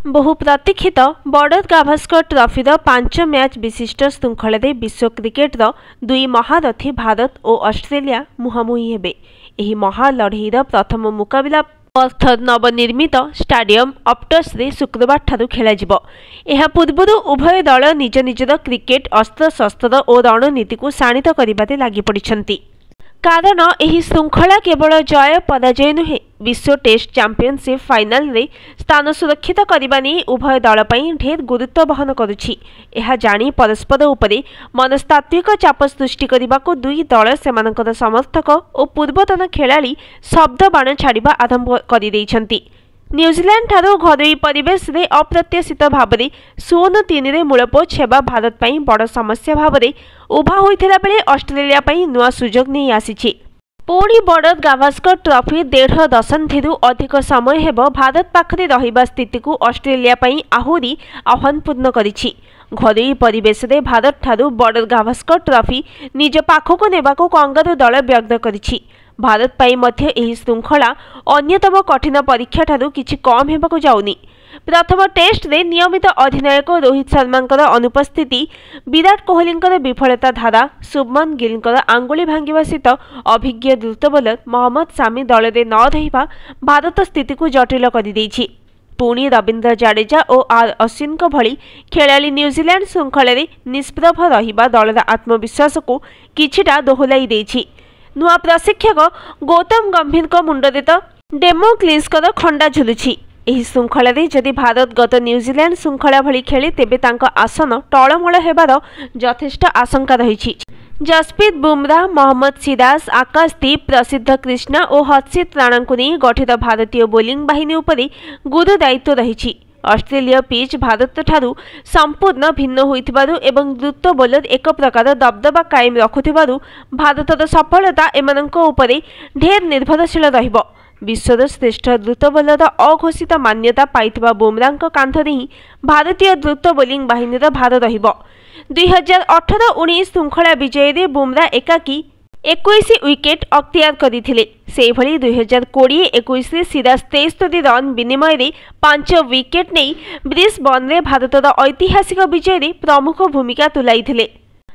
बहु प्रतीक्षित बड़ौद गावस्कर ट्रॉफीर 5 मैच विशिष्ट श्रृंखल विश्व क्रिकेटर दुई महारथी भारत और ऑस्ट्रेलिया मुहांमुही हेबे। एही महालढ़ईर प्रथम मुकाबिला पर्थर नवनिर्मित स्टाडियम ऑप्टस रे शुक्रवार ठारू खेलाजिबो। एहा पूर्वरु उभय दल निज निजर क्रिकेट अस्त्र शस्त्र और रणनीति को शाणित करिबारे लागि पड़िछन्ति। कारण एही श्रृंखला केवल जय पराजय नुहे, विश्व टेस्ट चैंपियनशिप फाइनल रे स्थान सुरक्षित करने नहीं उभय दल पई ढेर गुरुत्व बहन करुछि। एहा जानी परस्पर उपरे मनस्तात्विक चाप सृष्टि करने को दुई दल सेमानकर समर्थक और पूर्वतन खेलाड़ी शब्द बाण छाड़िबा आरंभ करि दैछन्ति। न्यूजीलैंड ठारू घरोई परिवेश रे अप्रत्याशित भाव में 0-3 रे मूलपोच हेबा भारत पई बड़ समस्या भाव में उभा होइथिला बेले ऑस्ट्रेलिया पई नुआ सुजोग नहीं आसीछि। पुणी बड़ौद गावस्कर ट्रॉफी 1.5 दशंधिरू अधिक समय हेबो भारत पाखरे रहिबा स्थिति को ऑस्ट्रेलिया पई आहुरी आह्वानपूर्ण करिछि। घरोई परिवेश रे भारत ठारू बड़ौद गावस्कर ट्रॉफी निज पाखको नेबाको कंगारू दल व्यक्त करिछि। भारत पाई मध्य एही श्रृंखला अन्यतम कठिन परीक्षा ठारू किछि कम हेबाको जाउनी। प्रथम टेस्ट रे नियमित अधिनायक रोहित शर्मांकर अनुपस्थिति, विराट कोहलींकर विफलता धारा, शुभमन गिलंकर आंगुली भांगिबा सहित अभिज्ञ द्रुत बोलर मोहम्मद शामी दल रे न रहिबा भारत स्थिति को जटिल करि दैछि। पुणी रविंद्र जाडेजा और आर अश्विन को भली खेलाड़ी न्यूजीलैंड श्रृंखला रे निष्प्रभ रहिबा दलर आत्मविश्वास को किछिटा दोहलाई दैछि। नुआ प्रशिक्षक गौतम गंभीर को मुंडरे तो डेमोक्लिन्सकर खंडा झुलुछि। एही श्रृंखला रे जदि भारत गत न्यूजीलैंड श्रृंखला भली खेले तेबे तांका आसन टळमळ हेबार यथेष्ट आशंका रहिछि। जसप्रीत बुमराह, मोहम्मद सिराज, आकाशदीप, प्रसिद्ध कृष्णा और हर्षित राणा को नहीं गठित भारतीय बोलिंग बाहिनी उपरे गुरु दायित्व रहिछि। ऑस्ट्रेलिया पिच भारत ठारू संपूर्ण भिन्न होइथिबारु एवं द्रुत बोलर एक प्रकार दबदबा कायम रखुथिबारु भारतर सफलता एमानंको उपरे ढेर निर्भरशील रहिबो। विश्वर श्रेष्ठ द्रुत बोलर अघोषित मान्यता पाइथिबा बुमराहଙ୍କ कांधरे ही भारतीय द्रुत बोलिंग बाहिनीर भार रहिबो। 2018-19 श्रृंखला विजय रे बुमराह एकाकी 21 विकेट अख्तियार करथिले। से भली 2020-21 रे सिराज 73 रन विनिमय रे 5 विकेट नहीं ब्रिस्बेन रे भारतर ऐतिहासिक विजय रे प्रमुख भूमिका तुलाइथिले।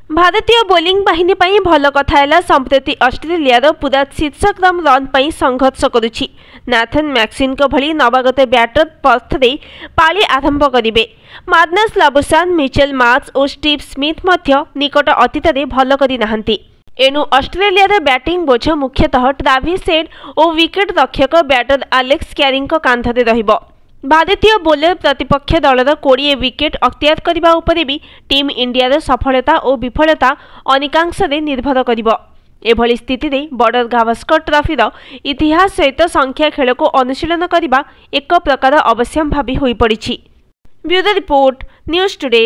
भारतीय बोलिंग बाहिनी पई भल कथा हैला संप्रति ऑस्ट्रेलिया पूरा शीर्षक्रम रन पई संघर्ष करुछि। नाथन मैक्सवेल को भली नवागत बैटर पर्थ रे पाली आरंभ करिवे। मार्नस लाबुशान, मिचेल मार्श और स्टीव स्मिथ मध्य निकट अतीत रे भल करि नाहंती। एणु ऑस्ट्रेलिया बैटिंग बोझ मुख्यतः ट्राविस हेड और विकेट रक्षक बैटर एलेक्स कैरिंग कांधरे रहिबो। भारतीय बोलर प्रतिपक्ष दलर 20 विकेट अख्तियार करने उपरे भी टीम इंडियार सफलता और विफलता अनेकांश निर्भर करिबो। एभली स्थिति रे बड़ौद गावस्कर ट्रॉफीर इतिहास सहित संख्या खेल को अनुशीलन करने एक प्रकार अवश्यम्भावी होई पड़िछि। Bureau report, news today.